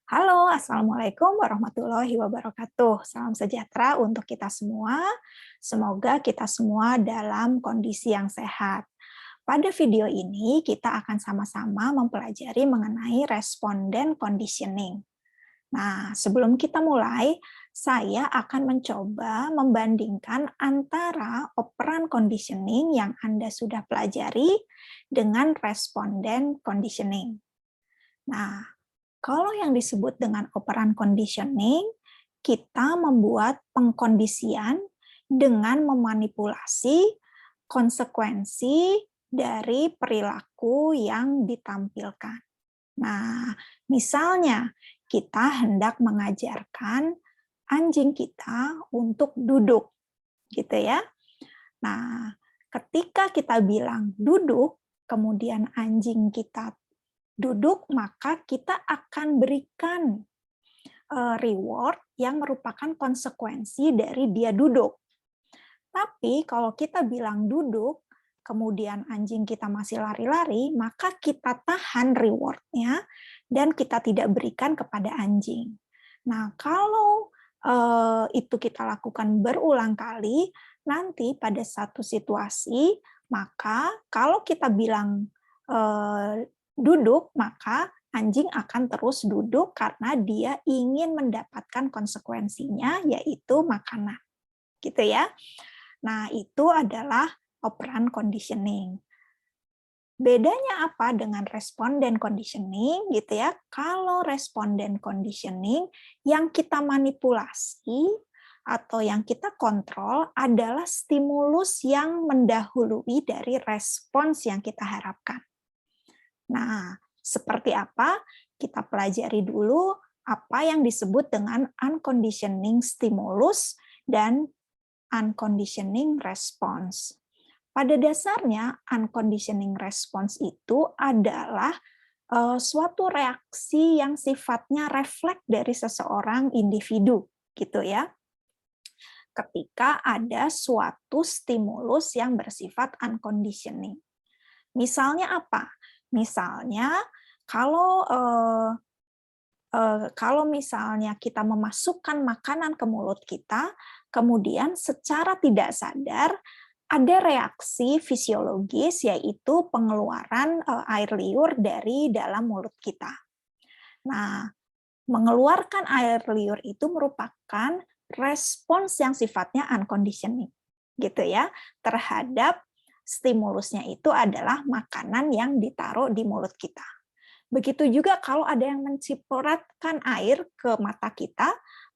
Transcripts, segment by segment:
Halo, Assalamualaikum warahmatullahi wabarakatuh. Salam sejahtera untuk kita semua. Semoga kita semua dalam kondisi yang sehat. Pada video ini, kita akan sama-sama mempelajari mengenai responden conditioning. Nah, sebelum kita mulai, saya akan mencoba membandingkan antara operan conditioning yang Anda sudah pelajari dengan responden conditioning. Nah, kalau yang disebut dengan operan conditioning, kita membuat pengkondisian dengan memanipulasi konsekuensi dari perilaku yang ditampilkan. Nah, misalnya kita hendak mengajarkan anjing kita untuk duduk, gitu ya. Nah, ketika kita bilang duduk, kemudian anjing kita duduk, maka kita akan berikan reward yang merupakan konsekuensi dari dia duduk. Tapi kalau kita bilang duduk, kemudian anjing kita masih lari-lari, maka kita tahan reward-nya dan kita tidak berikan kepada anjing. Nah, kalau itu kita lakukan berulang kali, nanti pada satu situasi, maka kalau kita bilang duduk, maka anjing akan terus duduk karena dia ingin mendapatkan konsekuensinya, yaitu makanan. Gitu ya. Nah, itu adalah operan conditioning. Bedanya apa dengan responden conditioning gitu ya? Kalau responden conditioning yang kita manipulasi atau yang kita kontrol adalah stimulus yang mendahului dari respons yang kita harapkan. Nah, seperti apa? Kita pelajari dulu apa yang disebut dengan unconditioning stimulus dan unconditioning response. Pada dasarnya, unconditioning response itu adalah suatu reaksi yang sifatnya refleks dari seseorang individu, gitu ya. Ketika ada suatu stimulus yang bersifat unconditioning. Misalnya apa? Misalnya kalau misalnya kita memasukkan makanan ke mulut kita, kemudian secara tidak sadar ada reaksi fisiologis yaitu pengeluaran air liur dari dalam mulut kita. Nah, mengeluarkan air liur itu merupakan respons yang sifatnya unconditioning, gitu ya, terhadap stimulusnya itu adalah makanan yang ditaruh di mulut kita. Begitu juga kalau ada yang mencipratan air ke mata kita,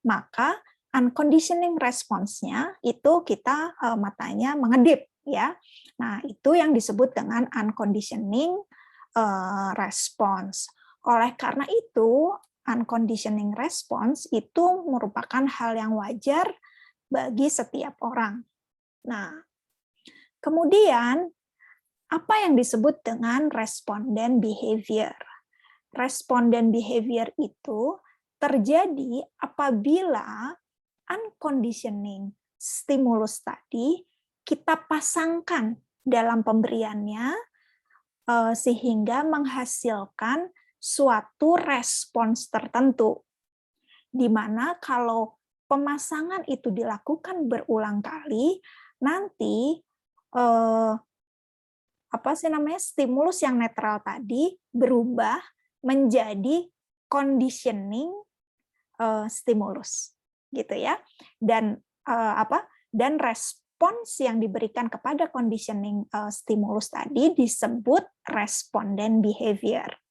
maka unconditioning response-nya itu kita matanya mengedip ya. Nah, itu yang disebut dengan unconditioning response. Oleh karena itu, unconditioning response itu merupakan hal yang wajar bagi setiap orang. Nah, kemudian apa yang disebut dengan responden behavior? Responden behavior itu terjadi apabila unconditioning stimulus tadi kita pasangkan dalam pemberiannya sehingga menghasilkan suatu respons tertentu. Di mana kalau pemasangan itu dilakukan berulang kali, nanti stimulus yang netral tadi berubah menjadi conditioning stimulus, gitu ya. Dan dan respons yang diberikan kepada conditioning stimulus tadi disebut responden behavior.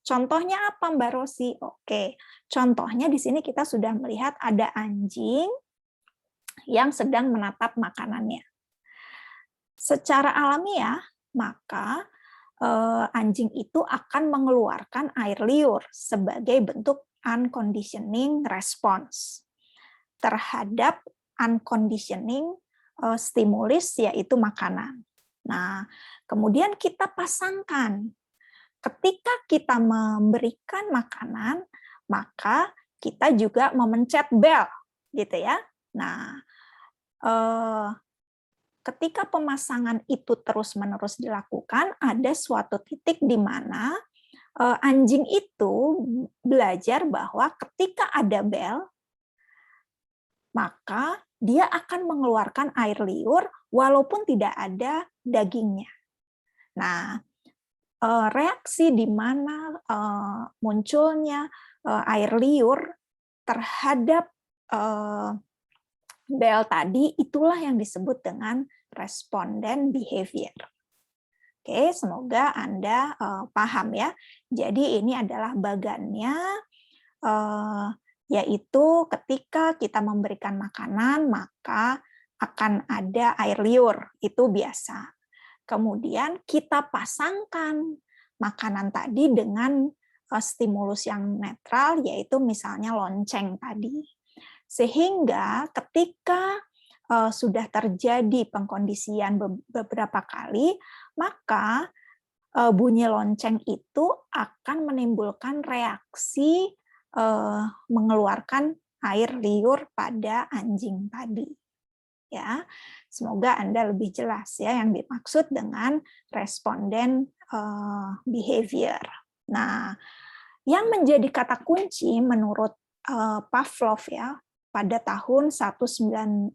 Contohnya apa, Mbak Rosi? Oke, contohnya di sini kita sudah melihat ada anjing yang sedang menatap makanannya. Secara alamiah, maka anjing itu akan mengeluarkan air liur sebagai bentuk unconditioning response terhadap unconditioning stimulus yaitu makanan. Nah, kemudian kita pasangkan ketika kita memberikan makanan, maka kita juga memencet bel, gitu ya. Nah, ketika pemasangan itu terus-menerus dilakukan, ada suatu titik di mana anjing itu belajar bahwa ketika ada bel, maka dia akan mengeluarkan air liur walaupun tidak ada dagingnya. Nah, reaksi di mana munculnya air liur terhadap bel tadi, itulah yang disebut dengan responden behavior. Oke, semoga Anda paham ya. Jadi ini adalah bagannya, yaitu ketika kita memberikan makanan, maka akan ada air liur, itu biasa. Kemudian kita pasangkan makanan tadi dengan stimulus yang netral, yaitu misalnya lonceng tadi. Sehingga ketika sudah terjadi pengkondisian beberapa kali, maka bunyi lonceng itu akan menimbulkan reaksi mengeluarkan air liur pada anjing tadi. Ya, semoga Anda lebih jelas ya yang dimaksud dengan responden behavior. Nah, yang menjadi kata kunci menurut Pavlov ya pada tahun 1927,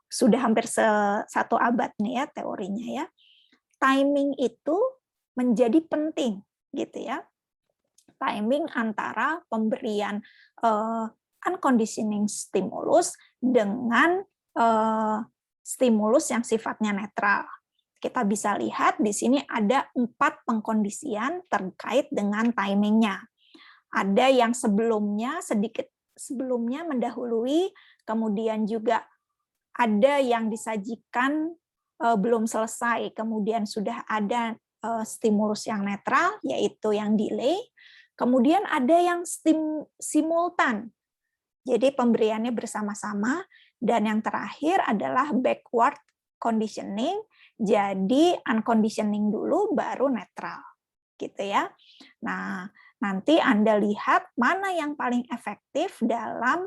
sudah hampir satu abad nih ya teorinya ya. Timing itu menjadi penting gitu ya. Timing antara pemberian unconditioning stimulus dengan stimulus yang sifatnya netral. Kita bisa lihat di sini ada 4 pengkondisian terkait dengan timingnya. Ada yang sedikit sebelumnya mendahului, kemudian juga ada yang disajikan belum selesai, kemudian sudah ada stimulus yang netral, yaitu yang delay, kemudian ada yang simultan, jadi pemberiannya bersama-sama, dan yang terakhir adalah backward conditioning, jadi unconditioning dulu baru netral, gitu ya. Nah, nanti Anda lihat mana yang paling efektif dalam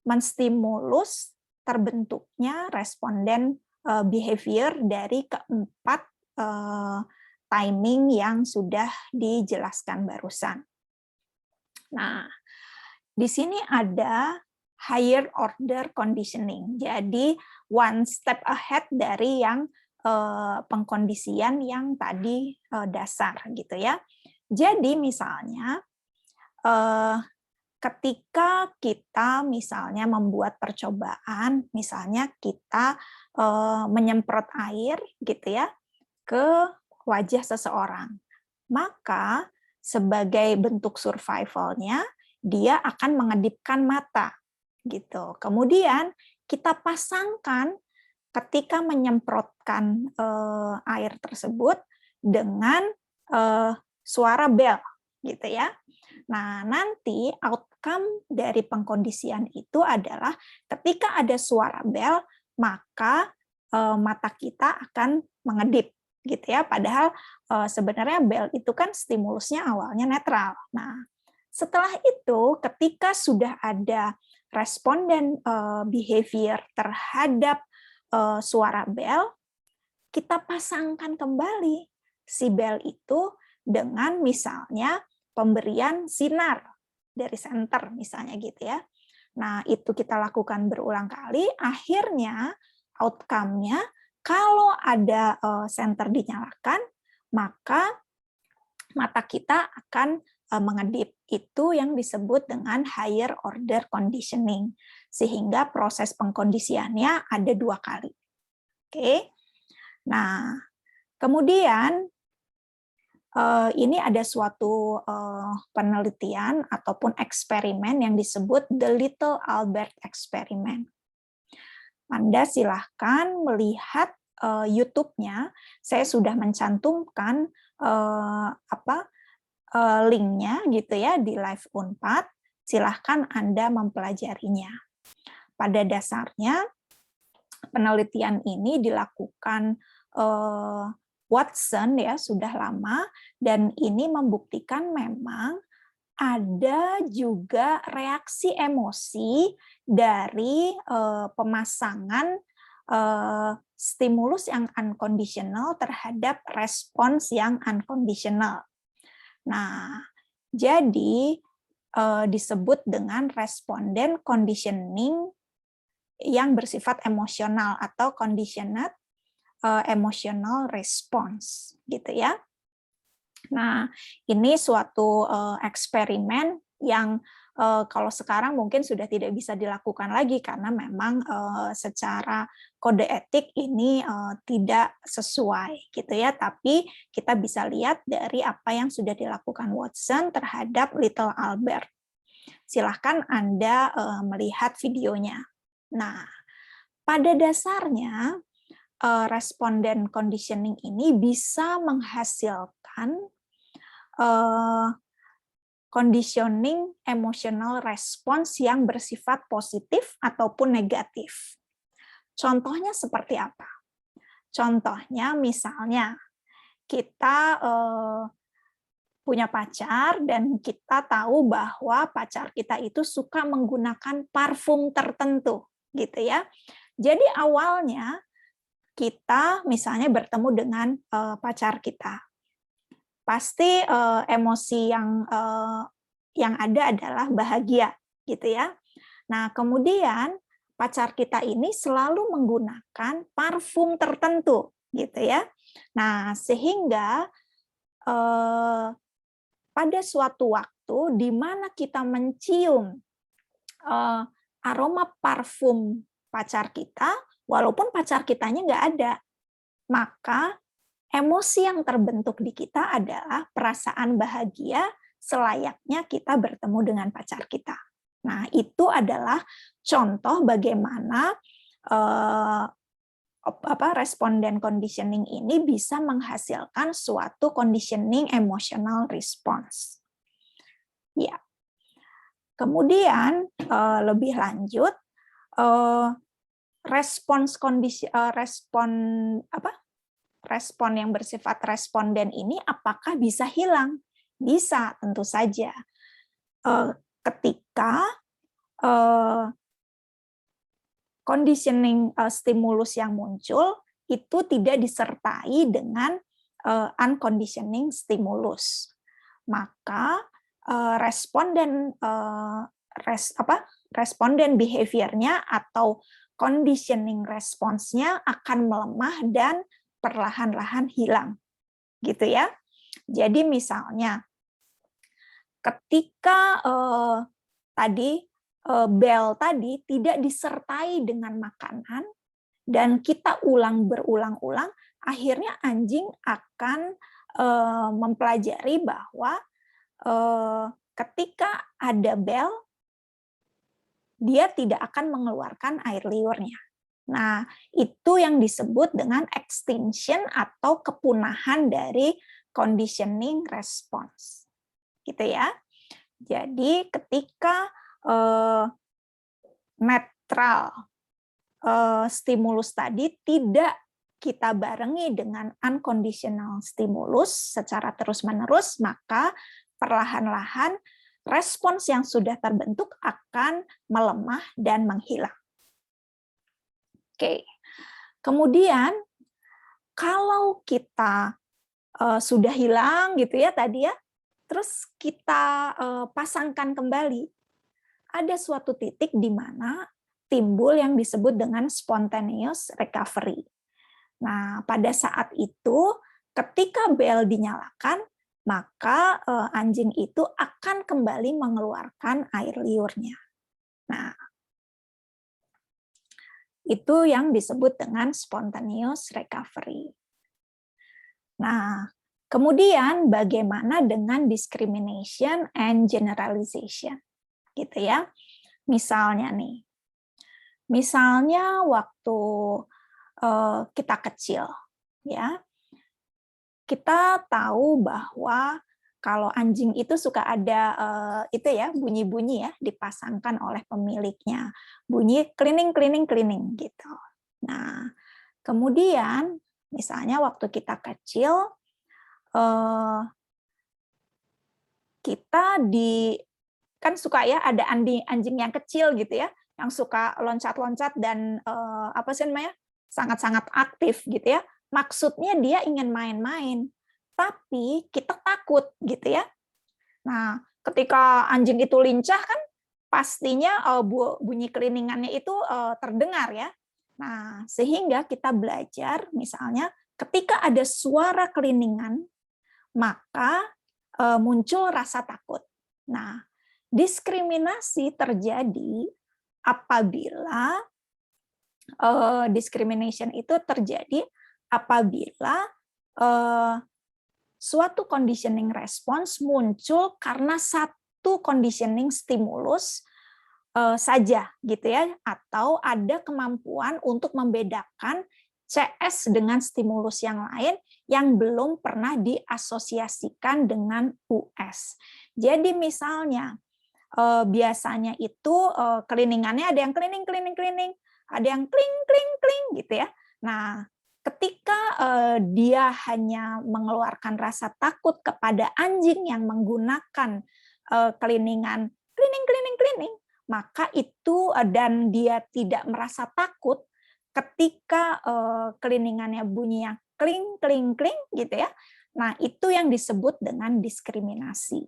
menstimulus terbentuknya responden behavior dari keempat timing yang sudah dijelaskan barusan. Nah, di sini ada higher order conditioning, jadi one step ahead dari yang pengkondisian yang tadi dasar gitu ya. Jadi misalnya ketika kita misalnya membuat percobaan, misalnya kita menyemprot air gitu ya ke wajah seseorang, maka sebagai bentuk survivalnya dia akan mengedipkan mata gitu. Kemudian kita pasangkan ketika menyemprotkan air tersebut dengan suara bel gitu ya. Nah, nanti outcome dari pengkondisian itu adalah ketika ada suara bel, maka mata kita akan mengedip gitu ya. Padahal sebenarnya bel itu kan stimulusnya awalnya netral. Nah, setelah itu ketika sudah ada responden behavior terhadap suara bel, kita pasangkan kembali si bel itu dengan misalnya pemberian sinar dari senter misalnya gitu ya. Nah, itu kita lakukan berulang kali, akhirnya outcome-nya kalau ada senter dinyalakan, maka mata kita akan mengedip. Itu yang disebut dengan higher order conditioning. Sehingga proses pengkondisiannya ada 2 kali. Oke. Nah, kemudian ini ada suatu penelitian ataupun eksperimen yang disebut The Little Albert Experiment. Anda silahkan melihat YouTube-nya. Saya sudah mencantumkan link-nya gitu ya di Live Unpad. Silahkan Anda mempelajarinya. Pada dasarnya penelitian ini dilakukan Watson ya sudah lama, dan ini membuktikan memang ada juga reaksi emosi dari pemasangan stimulus yang unconditional terhadap respons yang unconditional. Nah, jadi disebut dengan responden conditioning yang bersifat emosional atau conditioned emotional response, gitu ya. Nah, ini suatu eksperimen yang kalau sekarang mungkin sudah tidak bisa dilakukan lagi karena memang secara kode etik ini tidak sesuai, gitu ya. Tapi kita bisa lihat dari apa yang sudah dilakukan Watson terhadap Little Albert. Silahkan Anda melihat videonya. Nah, pada dasarnya responden conditioning ini bisa menghasilkan conditioning emotional response yang bersifat positif ataupun negatif. Contohnya seperti apa? Contohnya misalnya kita punya pacar dan kita tahu bahwa pacar kita itu suka menggunakan parfum tertentu, gitu ya. Jadi awalnya kita misalnya bertemu dengan pacar kita, pasti emosi yang ada adalah bahagia, gitu ya. Nah, kemudian pacar kita ini selalu menggunakan parfum tertentu, gitu ya. Nah, sehingga pada suatu waktu di mana kita mencium aroma parfum pacar kita, walaupun pacar kitanya nggak ada, maka emosi yang terbentuk di kita adalah perasaan bahagia selayaknya kita bertemu dengan pacar kita. Nah, itu adalah contoh bagaimana responden conditioning ini bisa menghasilkan suatu conditioning emotional response. Ya. Kemudian lebih lanjut respon yang bersifat responden ini apakah bisa hilang? Bisa, tentu saja. Ketika conditioning stimulus yang muncul itu tidak disertai dengan unconditioning stimulus, maka responden behavior-nya atau conditioning response-nya akan melemah dan perlahan-lahan hilang, gitu ya. Jadi misalnya ketika bel tadi tidak disertai dengan makanan dan kita berulang-ulang, akhirnya anjing akan mempelajari bahwa ketika ada bel, dia tidak akan mengeluarkan air liurnya. Nah, itu yang disebut dengan extinction atau kepunahan dari conditioning response. Gitu ya. Jadi ketika netral stimulus tadi tidak kita barengi dengan unconditional stimulus secara terus-menerus, maka perlahan-lahan respons yang sudah terbentuk akan melemah dan menghilang. Oke. Kemudian kalau kita sudah hilang gitu ya tadi ya, terus kita pasangkan kembali, ada suatu titik di mana timbul yang disebut dengan spontaneous recovery. Nah, pada saat itu ketika bel dinyalakan, maka anjing itu akan kembali mengeluarkan air liurnya. Nah, itu yang disebut dengan spontaneous recovery. Nah, kemudian bagaimana dengan discrimination and generalization? Gitu ya. Misalnya nih, waktu kita kecil, ya, kita tahu bahwa kalau anjing itu suka ada itu ya bunyi-bunyi ya dipasangkan oleh pemiliknya, bunyi cleaning gitu. Nah, kemudian misalnya waktu kita kecil kita kan suka ya ada anjing yang kecil gitu ya, yang suka loncat-loncat dan apa sih namanya sangat-sangat aktif gitu ya. Maksudnya dia ingin main-main, tapi kita takut gitu ya. Nah, ketika anjing itu lincah kan pastinya bunyi keliningannya itu terdengar ya. Nah, sehingga kita belajar misalnya ketika ada suara keliningan, maka muncul rasa takut. Nah, diskriminasi terjadi apabila discrimination itu terjadi apabila suatu conditioning response muncul karena satu conditioning stimulus saja gitu ya, atau ada kemampuan untuk membedakan CS dengan stimulus yang lain yang belum pernah diasosiasikan dengan US. Jadi misalnya biasanya itu keliningannya ada yang klining, ada yang kling, kling, kling gitu ya. Nah, ketika dia hanya mengeluarkan rasa takut kepada anjing yang menggunakan keliningan klining, maka itu dan dia tidak merasa takut ketika keliningannya bunyinya kling, kling, kling gitu ya. Nah, itu yang disebut dengan diskriminasi.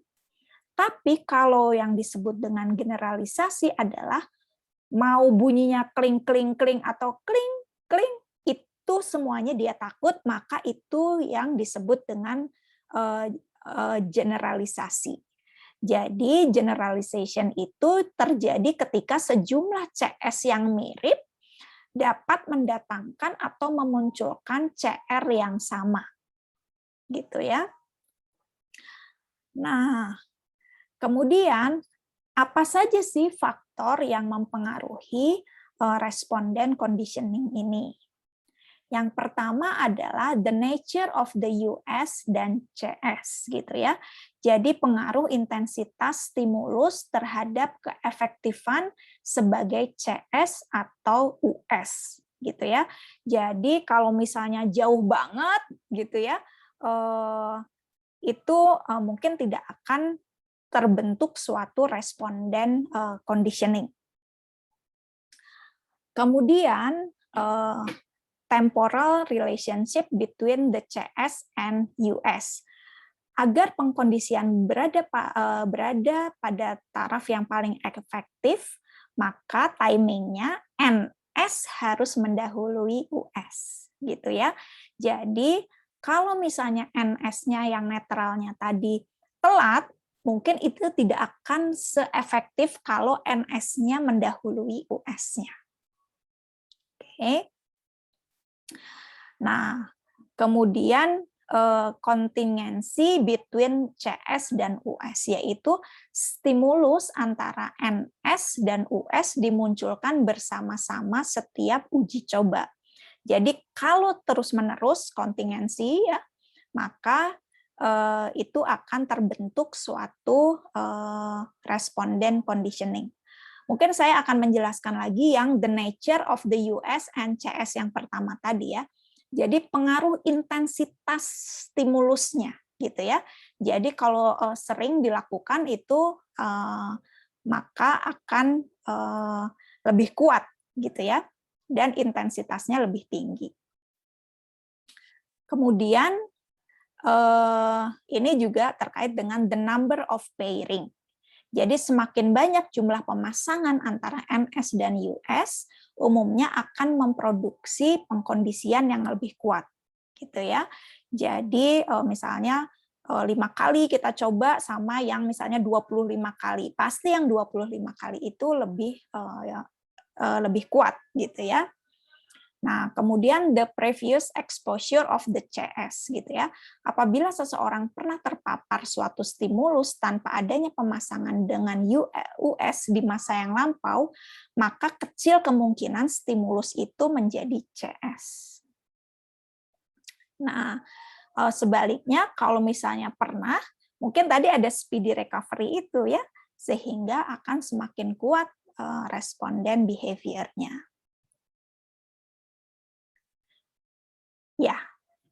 Tapi kalau yang disebut dengan generalisasi adalah mau bunyinya kling, kling, kling atau kling, kling, itu semuanya dia takut, maka itu yang disebut dengan generalisasi. Jadi generalization itu terjadi ketika sejumlah CS yang mirip dapat mendatangkan atau memunculkan CR yang sama. Gitu ya. Nah, kemudian apa saja sih faktor yang mempengaruhi responden conditioning ini? Yang pertama adalah the nature of the US dan CS gitu ya. Jadi pengaruh intensitas stimulus terhadap keefektifan sebagai CS atau US gitu ya. Jadi kalau misalnya jauh banget gitu ya, itu mungkin tidak akan terbentuk suatu responden conditioning. Kemudian temporal relationship between the CS and US. Agar pengkondisian berada pada taraf yang paling efektif, maka timingnya NS harus mendahului US, gitu ya. Jadi kalau misalnya NS-nya yang netralnya tadi telat, mungkin itu tidak akan seefektif kalau NS-nya mendahului US-nya. Oke. Nah, kemudian kontingensi between CS dan US, yaitu stimulus antara NS dan US dimunculkan bersama-sama setiap uji coba. Jadi kalau terus-menerus kontingensi, ya, maka itu akan terbentuk suatu responden conditioning. Mungkin saya akan menjelaskan lagi yang the nature of the US and CS yang pertama tadi ya. Jadi pengaruh intensitas stimulusnya gitu ya. Jadi kalau sering dilakukan itu maka akan lebih kuat gitu ya, dan intensitasnya lebih tinggi. Kemudian ini juga terkait dengan the number of pairing. Jadi semakin banyak jumlah pemasangan antara NS dan US, umumnya akan memproduksi pengkondisian yang lebih kuat, gitu ya. Jadi misalnya 5 kali kita coba sama yang misalnya 25 kali, pasti yang 25 kali itu lebih kuat, gitu ya. Nah, kemudian the previous exposure of the CS gitu ya. Apabila seseorang pernah terpapar suatu stimulus tanpa adanya pemasangan dengan US di masa yang lampau, maka kecil kemungkinan stimulus itu menjadi CS. Nah, sebaliknya kalau misalnya pernah, mungkin tadi ada speedy recovery itu ya, sehingga akan semakin kuat responden behavior-nya. Ya,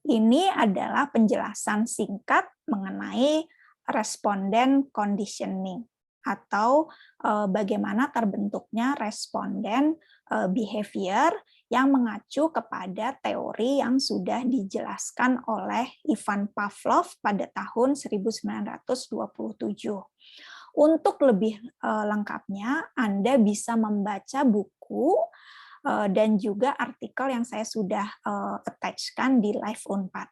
ini adalah penjelasan singkat mengenai responden conditioning atau bagaimana terbentuknya responden behavior yang mengacu kepada teori yang sudah dijelaskan oleh Ivan Pavlov pada tahun 1927. Untuk lebih lengkapnya, Anda bisa membaca buku dan juga artikel yang saya sudah attach-kan di Live Unpad.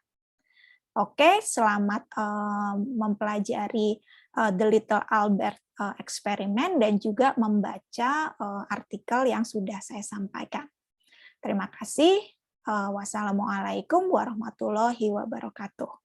Oke, selamat mempelajari The Little Albert Experiment dan juga membaca artikel yang sudah saya sampaikan. Terima kasih. Wassalamualaikum warahmatullahi wabarakatuh.